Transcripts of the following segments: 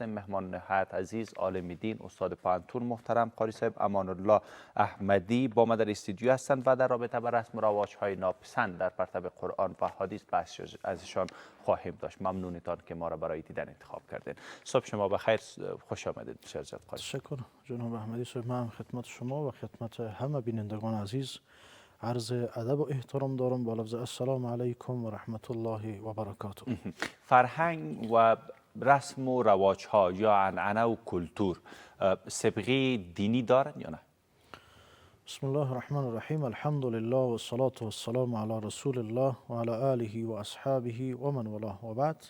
مهمان نهایت عزیز عالم دین استاد پانتون محترم قاری صاحب امان الله احمدی با ما در استودیو هستند و در رابطه با رسم و رواج‌های ناپسند در پرتو قرآن و حدیث بحث ازشان خواهیم داشت. ممنونتان که ما را برای دیدن انتخاب کردین. صبح شما بخیر، خوش آمدید. شرجت قاری. تشکر جناب احمدی صاحب. من خدمت شما و خدمت همه بینندگان عزیز عرض ادب و احترام دارم با لفظ السلام علیکم و رحمت الله و برکاته. فرهنگ و رسم و رواج ها یا عنعنه و کلتور سابقه دینی دارند یا نه؟ بسم الله الرحمن الرحیم. الحمد لله و الصلاة و السلام علی رسول الله و علی آله و اصحابه و من والاه و بعد.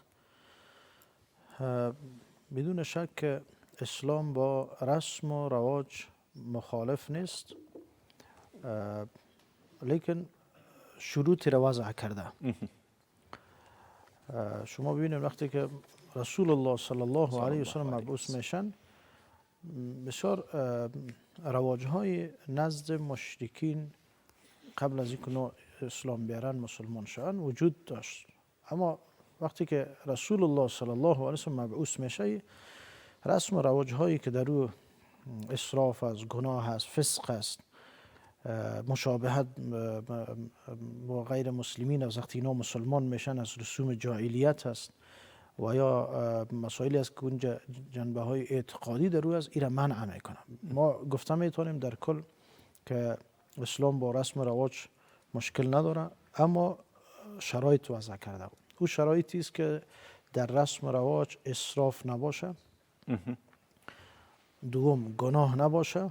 بدون شک اسلام با رسم و رواج مخالف نیست، لیکن شروطی را وضع کرده. شما ببینید وقتی که رسول الله صلی الله علیه و سلم مبعوث میشن، بسیار رواج‌های نزد مشرکین قبل از اینکه اسلام بیارن مسلمان شدن وجود داشت، اما وقتی که رسول الله صلی الله علیه و سلم مبعوث میشه، رسم و رواج‌هایی که در او اسراف است، گناه است، فسق است، مشابهت با غیر مسلمین از وقتی اینا مسلمان میشن از رسوم جاهلیت است و یا مسائلی است که اون جنبه های اعتقادی در او است، این را منع میکنه. ما گفته میتونیم در کل که اسلام با رسم و رواج مشکل نداره، اما شرایط وضع کرده. او شرایطی است که در رسم و رواج اسراف نباشه، دوم گناه نباشه،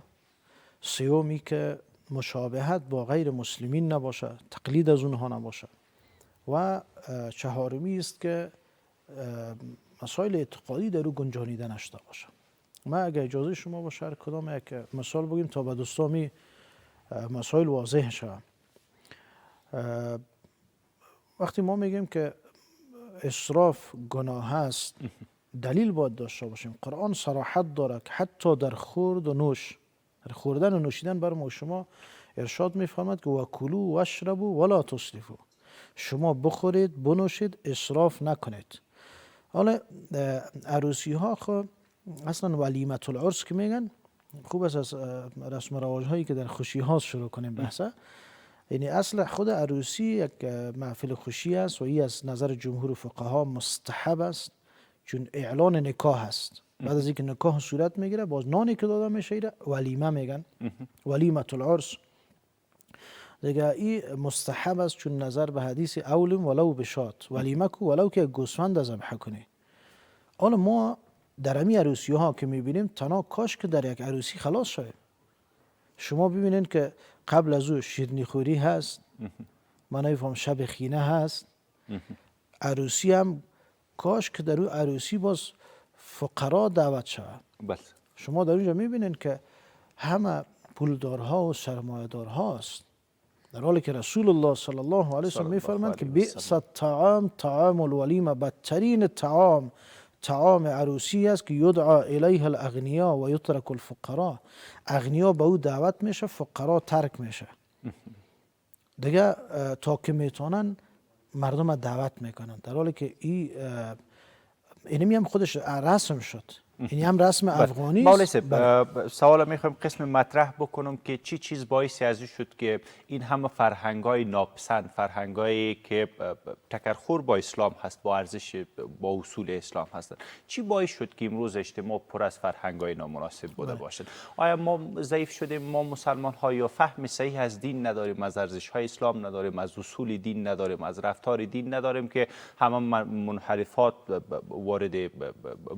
سومی که مشابهت با غیر مسلمین نباشه، تقلید از اونها نباشه، و چهارمی است که مسائل اعتقادی در او گنجانیده نشده باشه. ما اگه اجازه شما باشه هر کدام یک مثال بگیم تا به دوستامی مسائل واضح شود. وقتی ما میگیم که اسراف گناه است، دلیل باید داشته باشیم. قرآن صراحت داره که حتی در خورد و نوش، در خوردن و نوشیدن بر ما شما ارشاد میفرماد که وکلوا واشربوا ولا تسرفوا، شما بخورید بنوشید اسراف نکنید. حالا عروسی ها خب اصلا ولیمت العرس که میگن، خوب است از رسم و رواج هایی که در خوشی ها شروع کنیم بحثه. یعنی اصل خود عروسی یک محفل خوشی است و این از نظر جمهور فقها مستحب است، چون اعلان نکاح است. بعد از اینکه نکاح صورت میگیره باز نانی که داده میشه ولیمه میگن، ولیمت العرس دیگه. این مستحب است چون نظر به حدیث اولم ولو بشات، ولیمه کو ولو که گوسفند ذبح کنی. حالا ما در همین عروسی ها که میبینیم تنها کاش که در یک عروسی خلاص شده. شما ببینید که قبل از او شیرینی خوری هست، من نمیفهم شب خینه هست، عروسی هم کاش که در او عروسی باز فقرا دعوت شود. شما در اونجا میبینید که همه پولدارها و سرمایه‌دارها است، در حالی که رسول الله صلی الله علیه و سلم میفرماند که بئس الطعام طعام الولیمه، بدترین طعام طعام عروسی است که یدعا الیه الاغنیا و یترک الفقراء. اغنیا به او دعوت میشه، فقرا ترک میشه. دیگه تا که میتونن مردم دعوت میکنن، در حالی که اینمی هم خودش رسم شد. این هم رسم افغانی است. مولوی صاحب سوال میخوایم قسم مطرح بکنم که چی چیز باعثی از شد که این همه فرهنگای ناپسند، فرهنگایی که تکرخور با اسلام هست، با ارزش با اصول اسلام هستند، چی باعث شد که امروز اجتماع پر از فرهنگای نامناسب بوده باشد؟ آیا ما ضعیف شدیم، ما مسلمان ها، یا فهم صحیح از دین نداریم، از ارزش های اسلام نداریم، از اصول دین نداریم، از رفتار دین نداریم که همه منحرفات وارد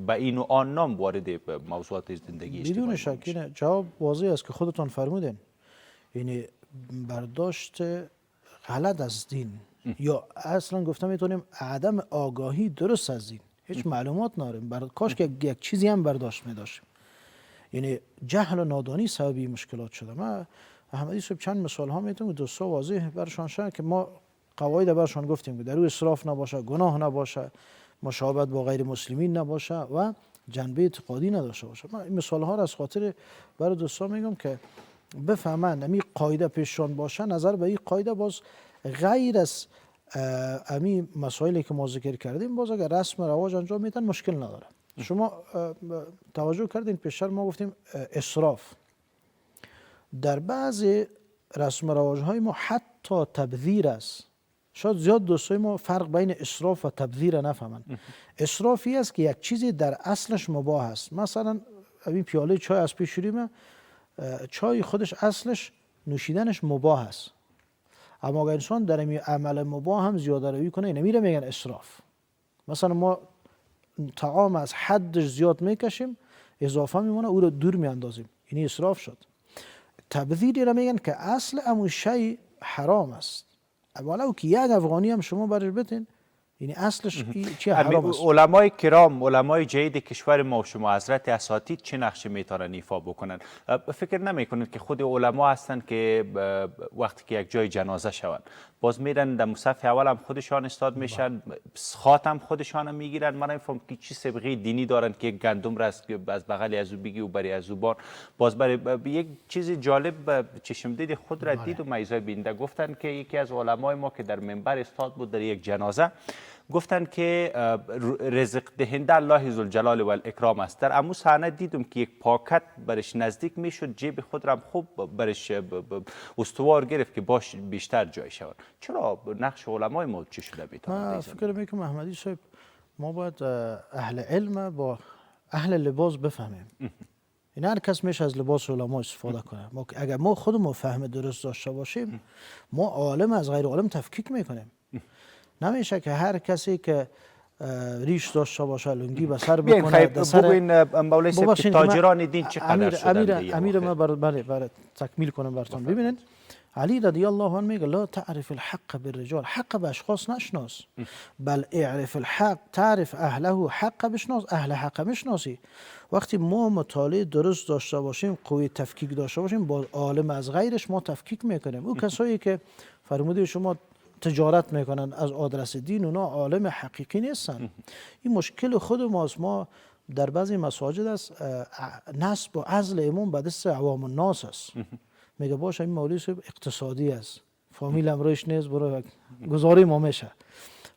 به این و آن نام وارد موضوعات زندگی اجتماعی؟ بدون شک جواب واضح است که خودتان فرمودین. یعنی برداشت غلط از دین، یا اصلا گفتم میتونیم عدم آگاهی درست از دین. هیچ معلومات نداریم. کاش که یک چیزی هم برداشت می‌داشتیم. یعنی جهل و نادانی سبب مشکلات شده. ما احمدی صاحب چند مثال ها میتونیم دوستا واضح برشان شد که ما قواعد برشان گفتیم که در او اسراف نباشه، گناه نباشه، مشابهت با غیر مسلمین نباشه و جنبه اعتقادی نداشته باشه. من این مثال ها را از خاطر برای دوستان میگم که بفهمن امی قاعده پیششان باشه. نظر به این قاعده باز غیر از امی مسائلی که ما ذکر کردیم، باز اگر رسم و رواج انجام میدن مشکل نداره. شما توجه کردین پیشتر ما گفتیم اسراف در بعضی رسم و رواج‌های ما حتی تبذیر است. شاید زیاد دوستای ما فرق بین اسراف و تبذیر نفهمند. اسرافی است که یک چیزی در اصلش مباح است. مثلا این پیاله چای از پیش شیریم، چای خودش اصلش نوشیدنش مباح است، اما اگر انسان در این عمل مباح هم زیاده روی کنه نمیره میگن اسراف. مثلا ما طعام از حدش زیاد میکشیم، اضافه میمونه او رو دور میاندازیم، این اسراف شد. تبذیری را میگن که اصل امون شی حرام است، ولو که یک افغانی هم شما برش بتین یعنی اصلش چی حرام است. علمای کرام، علمای جدید کشور ما و شما حضرت اساتید چه نقشی میتونن ایفا بکنن؟ فکر نمیکنید که خود علما هستن که وقتی که یک جای جنازه شوند باز میرن در صف اول هم خودشان استاد میشن، خاتم خودشان هم میگیرن؟ من نمیفهم که چی سابقه دینی دارن که یک گندم را از بغل از او بگی و بری از او بار. باز برای یک چیز جالب چشم دید خود را دید و مایزای بینده گفتن که یکی از علمای ما که در منبر استاد بود در یک جنازه گفتن که رزق دهنده الله ذوالجلال و الاکرام است. در امو صحنه دیدم که یک پاکت برش نزدیک میشد، جیب خود را خوب برش استوار گرفت که باش بیشتر جای شود. چرا نقش علمای ما چی شده میتونه؟ من فکر میکنم احمدی صاحب ما باید اهل علم با اهل لباس بفهمیم. این هر کس میشه از لباس علما استفاده کنه. اگر ما خودمون فهم درست داشته باشیم ما عالم از غیر عالم تفکیک میکنیم. نمیشه که هر کسی که ریش داشته باشه لنگی به سر بکنه. بگوین مولوی صاحب که تاجران دین چقدر شدن؟ امیر ما برای تکمیل کنم براتون. ببینید علی رضی الله عنه میگه لا تعرف الحق بالرجال، حق به اشخاص نشناس، بل اعرف الحق تعرف اهله، حق بشناس اهل حق بشناسی. وقتی ما مطالعه درست داشته باشیم، قوی تفکیک داشته باشیم، با عالم از غیرش ما تفکیک میکنیم. او کسایی که فرموده شما تجارت میکنن از آدرس دین، اونا عالم حقیقی نیستن. این مشکل خود ماست. ما در بعضی مساجد است نصب و عزل امام به دست عوام الناس است. میگه باشه این مولوی صاحب اقتصادی است، فامیل امروش نیست، برو گزاری ما میشه.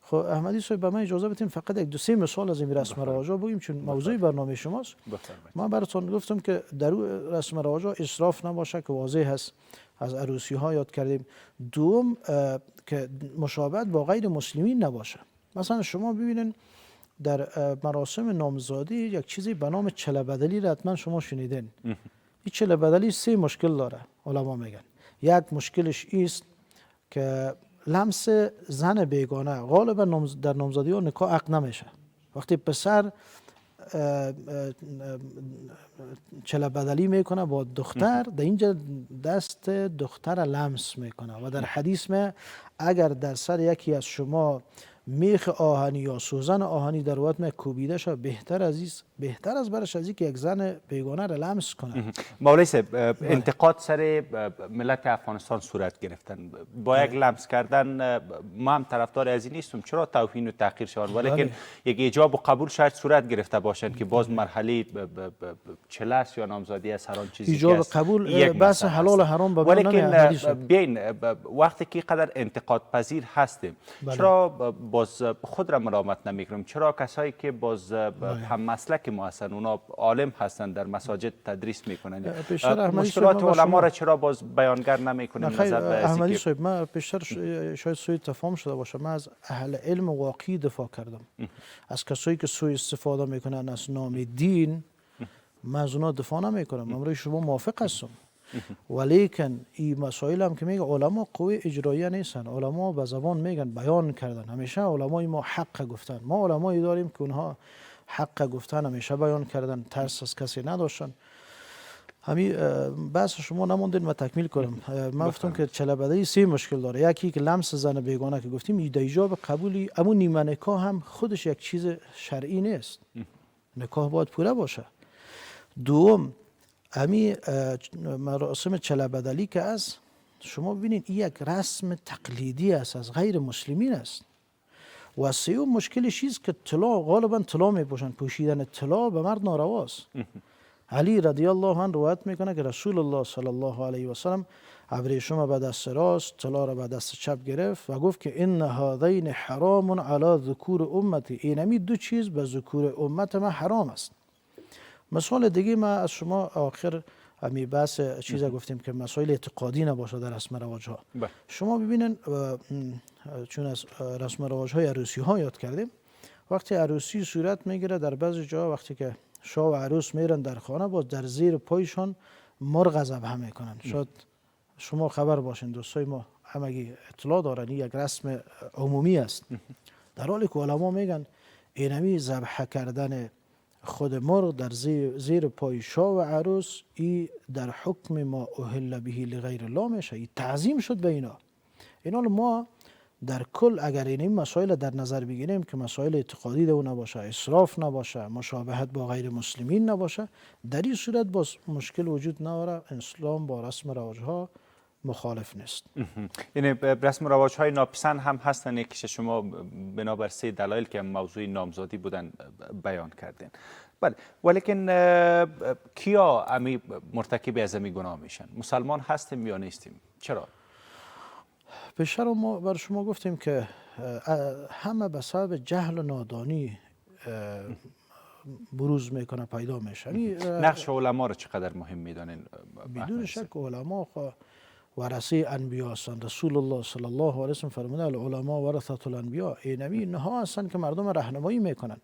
خب احمدی صاحب به من اجازه بدین فقط یک دو سه مثال از این رسم و رواج بگیم چون موضوع برنامه شماست. من براتون گفتم که در رسم و رواج اسراف نباشه که واضح هست، از عروسی ها یاد کردیم. دوم که مشابهت با غیر مسلمین نباشه. مثلا شما ببینید در مراسم نامزادی یک چیزی به نام چله بدلی را حتما شما شنیدین. این چله بدلی سه مشکل داره علما میگن. یک مشکلش است که لمس زن بیگانه غالبا در نامزادی ها نکاح عقد نمیشه. وقتی پسر چله بدلی میکنه با دختر، در اینجا دست دختر لمس میکنه و در حدیث میں اگر در سر یکی از شما میخ آهنی یا سوزن آهنی در وقت میں کوبیده شد، بهتر از برش از که یک زن بیگانه را لمس کنه. مولوی صاحب انتقاد سر ملت افغانستان صورت گرفتن با یک لمس کردن. ما هم طرفدار از این نیستم چرا توهین و تحقیر شوند، ولیکن یک ایجاب و قبول شاید صورت گرفته باشند که باز مرحله چله یا نامزادی از هر آن چیزی ایجاب و قبول بحث حلال و حرام به ولیکن بیاین وقتی که قدر انتقاد پذیر هستیم چرا باز خود را ملامت نمیکنیم؟ چرا کسایی که باز هم مسلک ما هستن، اونا عالم هستن، در مساجد تدریس میکنن، مشکلات علما را چرا باز بیانگر نمیکنیم؟ نظر به احمدی صاحب من پیشتر شاید سوء تفاهم شده باشه، من از اهل علم واقعی دفاع کردم. از کسایی که سوء استفاده میکنن از نام دین من از اونا دفاع نمیکنم. امروز شما موافق هستم، ولیکن این مسائل هم که میگه علما قوی اجرایی نیستن. علما به زبان میگن بیان کردن، همیشه علمای ما حق گفتن. ما علمایی داریم که اونها حق گفتن همیشه بیان کردن، ترس از کسی نداشتن. همین بحث شما نموندین ما تکمیل کنم. من گفتم که چله بدلی سه مشکل داره. یکی که لمس زن بیگانه که گفتیم، ایجاب قبولی اما نیمه نکاح هم خودش یک چیز شرعی نیست، نکاح باید پوره باشه. دوم امی مراسم چله بدلی که از شما ببینید این یک رسم تقلیدی است، از غیر مسلمین است. و سوم مشکلش است که طلا غالبا طلا میپوشن، پوشیدن طلا به مرد نارواست. علی رضی الله عنه روایت میکنه که رسول الله صلی الله علیه و سلم ابریشم به دست راست، طلا را به دست چپ گرفت و گفت که ان هذین حرام علی ذکور امتی، اینمی دو چیز به ذکور امت ما حرام است. مثال دیگه ما از شما آخر همی بحث چیزا گفتیم که مسائل اعتقادی نباشه در رسم رواج ها. شما ببینن چون از رسم رواج های عروسی ها یاد کردیم، وقتی عروسی صورت میگیره در بعضی جا وقتی که شاه و عروس میرن در خانه، باز در زیر پایشان مرغ ذبح میکنن. شاید شما خبر باشین، دوستای ما همگی اطلاع دارن، یک رسم عمومی است. در حالی که علما میگن اینمی ذبح کردن خود مرغ در زیر پای شاه و عروس ای در حکم ما اهل به لغیر الله میشه، ای تعظیم شد به اینا. ما در کل اگر این مسائل در نظر بگیریم که مسائل اعتقادی دو نباشه، اسراف نباشه، مشابهت با غیر مسلمین نباشه، در این صورت باز مشکل وجود نداره. اسلام با رسم و رواج ها مخالف نیست. یعنی رسم و رواج های ناپسند هم هستن که شما بنابر 3 دلایل که موضوع نامزادی بودن بیان کردین. بله، ولیکن کیا مرتکب از امی گناه میشن؟ مسلمان هستیم یا نیستیم؟ چرا؟ پیشتر ما بر شما گفتیم که همه به سبب جهل و نادانی بروز میکنه، پیدا میشه. نقش علما رو چقدر مهم میدانین؟ بدون شک علما ورثه انبیا هستند. رسول الله صلی الله علیه و سلم فرموده العلماء ورثه الانبیا، اینها هستند که مردم راهنمایی میکنن.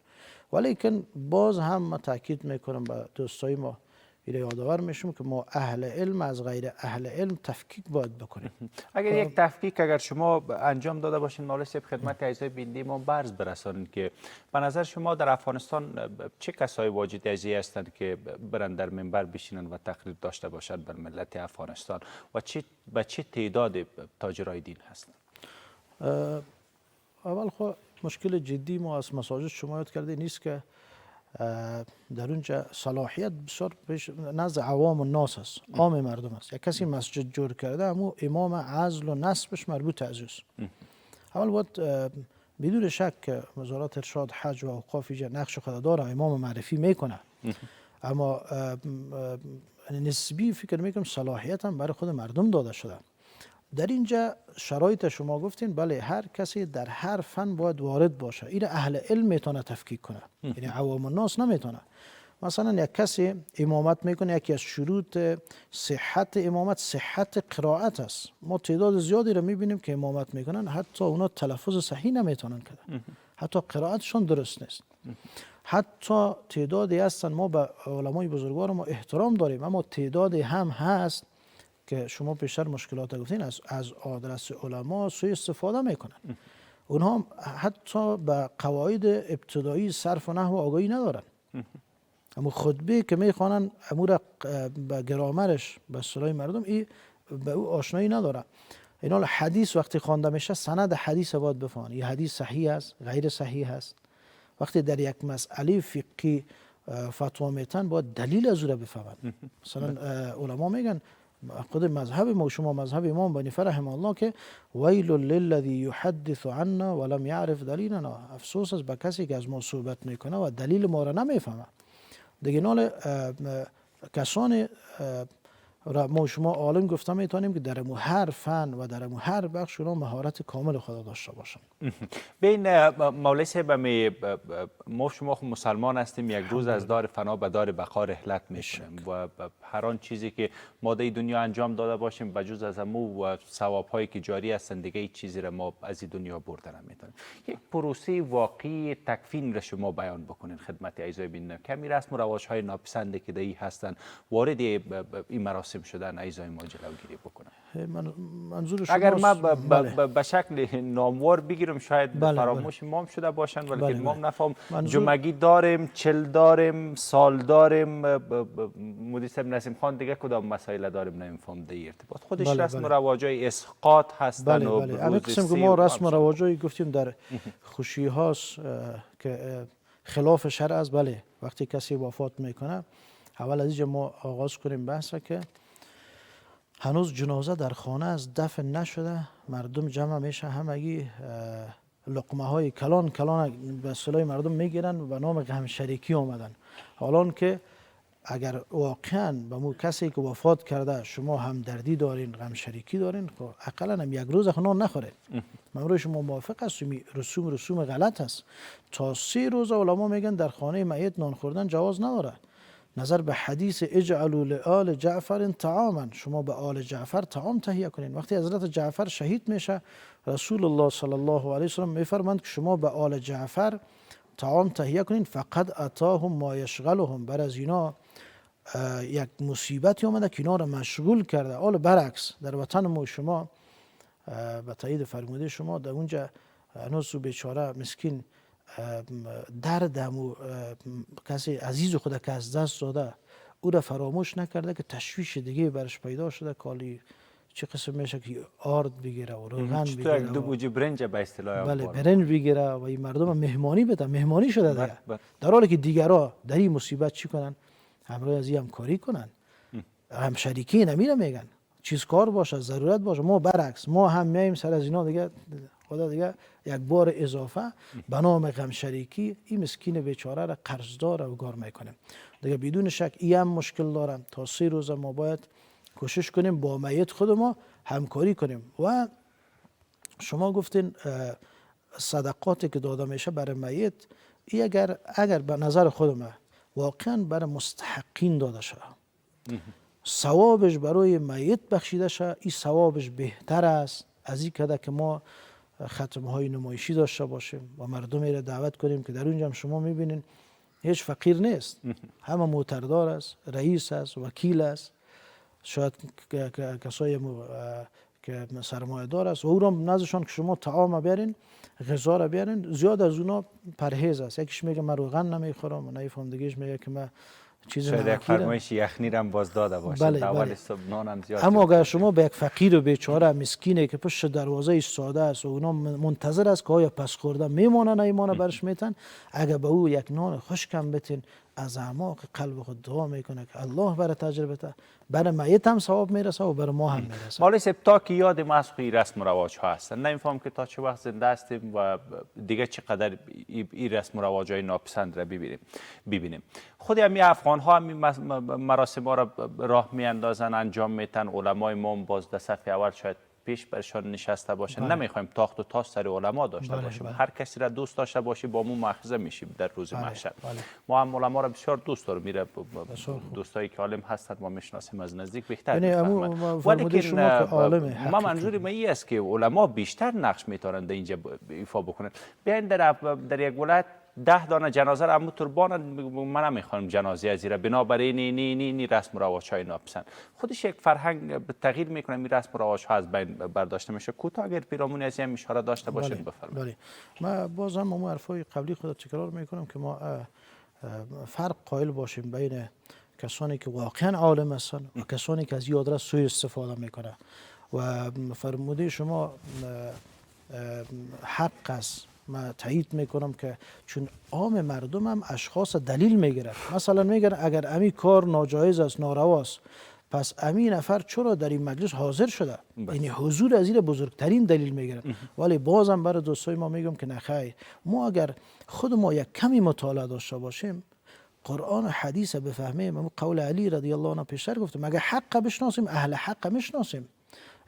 ولیکن باز هم ما تاکید میکنم به دوستای ما، یادآور میشم که ما اهل علم از غیر اهل علم تفکیک باید بکنیم. اگر یک تفکیک اگر شما انجام داده باشین مولوی صاحب، خدمت اعضای بیننده ما برز برسانید که به نظر شما در افغانستان چه کسای واجد ازی هستند که برن در منبر بشینن و تقریر داشته باشند بر ملت افغانستان و به چه تعداد تاجرای دین هستند؟ اول خب مشکل جدی ما از مساجد شما یاد کرده نیست که در اونجا صلاحیت بسیار نزد عوام الناس است، عام مردم است. یک کسی مسجد جور کرده اما امام عزل و نصبش مربوط از اوست. اول باید بدون شک که وزارت ارشاد حج و اوقاف نقش خود داره، امام معرفی میکنه، اما نسبی فکر میکنم صلاحیت هم برای خود مردم داده شده. در اینجا شرایط شما گفتین، بله هر کسی در هر فن باید وارد باشه. این اهل علم میتونه تفکیک کنه، یعنی عوام الناس نمیتونه. مثلا یک کسی امامت میکنه، یکی از شروط صحت امامت صحت قرائت است. ما تعداد زیادی رو میبینیم که امامت میکنن حتی اونا تلفظ صحیح نمیتونن کردن، حتی قرائتشون درست نیست. حتی تعدادی هستن، ما به علمای بزرگوار ما احترام داریم، اما تعدادی هم هست که شما پیشتر مشکلات گفتین از آدرس علما سوء استفاده میکنن. اونها حتی به قواعد ابتدایی صرف و نحو آگاهی ندارن. اما خطبه که میخوانن امور به گرامرش به اصطلاح مردم به او آشنایی نداره. اینا حدیث وقتی خوانده میشه سند حدیث باید بفهمن، این حدیث صحیح است غیر صحیح است. وقتی در یک مسئله فقهی فتوا میتن باید دلیل از او را بفهمن. مثلا علما میگن خود مذهب ما، شما مذهب امام بنی رحمه الله که ویل للذی یحدث عنا ولم یعرف دلیلنا، افسوس است به کسی که از ما صحبت میکنه و دلیل ما را نمیفهمه. دیگه نال کسانی را ما شما عالم گفته میتونیم که در هر فن و در هر بخش اونا مهارت کامل خدا داشته باشن. بین مولوی صاحب ما شما خود مسلمان هستیم، یک روز از دار فنا به دار بقا رحلت میکنیم و هر آن چیزی که ما در دنیا انجام داده باشیم بجز از امو و ثواب هایی که جاری هستند دیگه هیچ چیزی را ما از این دنیا برده نمیتونیم. یک پروسه واقعی تکفین را شما بیان بکنین خدمت اعضای بیننده. کمی رسم و رواج های ناپسند که در هستند وارد این مراسم شدن اعضای ما جلوگیری بکنن. منظور شما اگر ما به شکل ناموار بگیرم شاید فراموش امام شده باشن، ولی امام نفهم جمعگی داریم، چل داریم، سال داریم، مدیر صاحب نسیم خان دیگه کدام مسائل داریم نمیفهم در ارتباط خودش رسم و رواجای اسقاط هستن. بله همین قسم که ما رسم و رواجایی گفتیم در خوشی هاست که خلاف شرع است. بله وقتی کسی وفات میکنه اول از اینجا ما آغاز کنیم بحثه که هنوز جنازه در خانه از دفن نشده، مردم جمع میشه، همگی لقمه های کلان به اصطلاح مردم میگیرن و به نام غم شریکی آمدن. حالان که اگر واقعا به مو کسی که وفات کرده شما همدردی دارین، غم شریکی دارین، خب اقلا هم یک روز نان نخورین. من روی شما موافق هستم. رسوم غلط است. تا 3 روز علما میگن در خانه میت نان خوردن جواز نداره. نظر به حدیث اجعلوا لآل جعفر طعاما، شما به آل جعفر طعام تهیه کنین. وقتی حضرت جعفر شهید میشه رسول الله صلی الله علیه و سلم میفرماند که شما به آل جعفر طعام تهیه کنین، فقط اتاهم ما یشغلهم، بر از اینا یک مصیبتی آمده که اینا را مشغول کرده. حالا برعکس در وطن ما شما به تایید فرموده شما در اونجا هنوز بیچاره مسکین دردم و کسی عزیز خود که از دست داده او را فراموش نکرده که تشویش دیگه برش پیدا شده، کالی چه قسم میشه که آرد بگیره و روغن بگیره، دو بوجه برنج به اصطلاح بله برنج بگیره و این مردم مهمانی بده، مهمانی شده دیگه. در حالی که دیگرها در این مصیبت چی کنن؟ همراه از این همکاری کنن، هم شریکی نمیره میگن چیز کار باشه، ضرورت باشه. ما برعکس، ما هم میایم سر از اینا دیگه خدا دیگه یک بار اضافه به نام غم شریکی این مسکین بیچاره را قرضدار و گار میکنیم دیگه. بدون شک این هم مشکل دارم. تا 3 روز ما باید کوشش کنیم با میت خود ما همکاری کنیم. و شما گفتین صدقاتی که داده میشه برای میت، این اگر به نظر خود ما واقعا برای مستحقین داده شده، ثوابش برای میت بخشیده شده، این ثوابش بهتر است از این که ما ختمه های نمایشی داشته باشیم و مردمی را دعوت کنیم که در اونجا هم شما میبینین هیچ فقیر نیست، همه معتردار است، رئیس است، وکیل است، شاید کسای که سرمایه دار است و او را نزدشان که شما طعام بیارین، غذا را بیارین. زیاد از اونا پرهیز است. یکیش میگه من روغن نمیخورم و نمیفهم، دیگه‌اش میگه که من چیزی شاید یک فرمایش یخنی را هم باز داده باشه. بله اول صبح نان هم زیاد. اما اگر شما به یک فقیر و بیچاره مسکینه که پشت دروازه ایستاده است و اونا منتظر است که آیا پس خورده میمانه نمیمانه برش میتن، اگر به او یک نان خشکم بتین از اعماق قلب خود دعا میکنه که الله برای تجربه برای میت هم ثواب میرسه و برای ما هم میرسه. مالی تا که یاد ما از این رسم و رواج ها هستن، نمیفهم که تا چه وقت زنده هستیم و دیگه چقدر این رسم و رواج های ناپسند را ببینیم. خود همین افغان ها هم مراسم ها را راه میاندازن، انجام میتن. علمای ما باز در صف اول شاید پیش برشان نشسته باشن. نمیخوایم تاخت و تاس سر علما داشته باشیم. هر کسی را دوست داشته باشی با ما مؤاخذه میشیم در روز محشر. ما هم علما را بسیار دوست داریم. میره دوستایی که عالم هستند ما میشناسیم از نزدیک بهتر میفهمند. ولی ما منظور ما این است که علما بیشتر نقش میتونن در اینجا ایفا بکنن. بیاین در یک ولایت 10 دانه جنازه را امو تربان، من نمیخوام جنازه از ایره، بنابراین نی رسم و رواج های ناپسند. خودش یک فرهنگ تغییر میکنه، این رسم و رواج ها از بین برداشته میشه. کوتاه اگر پیرامون از این اشاره داشته باشید بفرمایید. ما بازم اون حرفای قبلی خود تکرار میکنم که ما فرق قائل باشیم بین کسانی که واقعا عالم هستن و کسانی که از این آدرس سوء استفاده میکنه. و فرموده شما حق است، من تایید میکنم که چون عام مردم هم اشخاص دلیل میگیرن. مثلا میگن اگر امی کار ناجایز است، نارواست، پس امی نفر چرا در این مجلس حاضر شده؟ یعنی حضور از این بزرگترین دلیل میگیرن. ولی بازم برای دوستای ما میگم که نخیر، ما اگر خود ما یک کمی مطالعه داشته باشیم، قرآن و حدیث بفهمیم، قول علی رضی الله عنه پیشتر گفتم اگر حق بشناسیم اهل حق میشناسیم.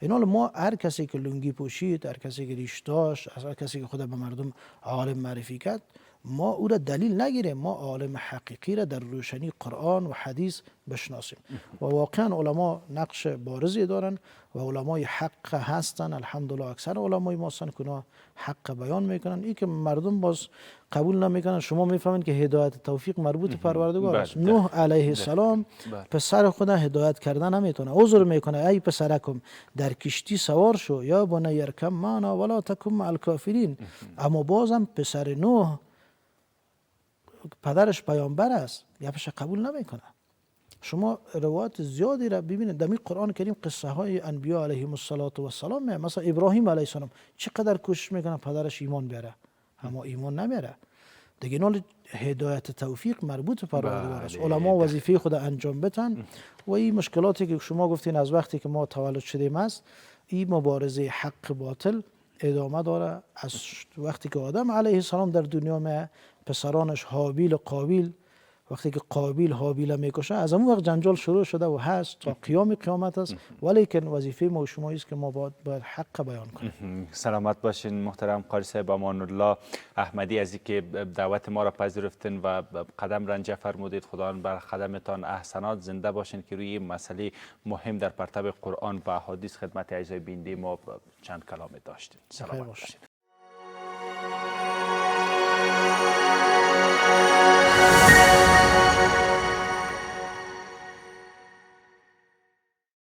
این حال ما هر کسی که لنگی پوشید، هر کسی که ریش داشت، هر کسی که خود به مردم عالم معرفی کرد، ما او را دلیل نگیریم، ما عالم حقیقی را در روشنی قرآن و حدیث بشناسیم. و واقعا علما نقش بارزی دارن و علمای حق هستن. الحمدلله اکثر علمای ما هستن که حق بیان میکنن. این که مردم باز قبول نمیکنن، شما میفهمید که هدایت توفیق مربوط پروردگار است. نوح علیه السلام پسر خود هدایت کردن نمیتونه، عذر میکنه ای پسرکم در کشتی سوار شو یا بنی یرکب معنا ولا تکن مع الکافرین. اما بازم پسر نوح پدرش پیامبر است، گپش قبول نمیکنه. شما روایت زیادی را ببینید در قرآن کریم، قصه های انبیا علیهم السلام. مثلا ابراهیم علیه السلام چقدر کوشش میکنه پدرش ایمان بیاره، اما ایمان نمیاره دیگه. نال هدایت توفیق مربوط پروردگار است. علما وظیفه خود انجام بدن و این مشکلاتی که شما گفتین از وقتی که ما تولد شدیم است، این مبارزه حق باطل ادامه داره. از وقتی که آدم علیه السلام در دنیا پسرانش هابیل و قابیل وقتی که قابیل حابیل میکشه از اون وقت جنجال شروع شده و هست تا قیام قیامت است. ولیکن وظیفه ما و شما است که ما باید حق بیان کنیم. سلامت باشین محترم قاری صاحب. امان الله احمدی، از اینکه دعوت ما را پذیرفتین و قدم رنجه فرمودید، خدا بر قدمتان احسانات. زنده باشین که روی این مسئله مهم در پرتو قرآن و احادیث خدمت اعضای بیننده ما چند کلام داشتیم. سلامت باشین.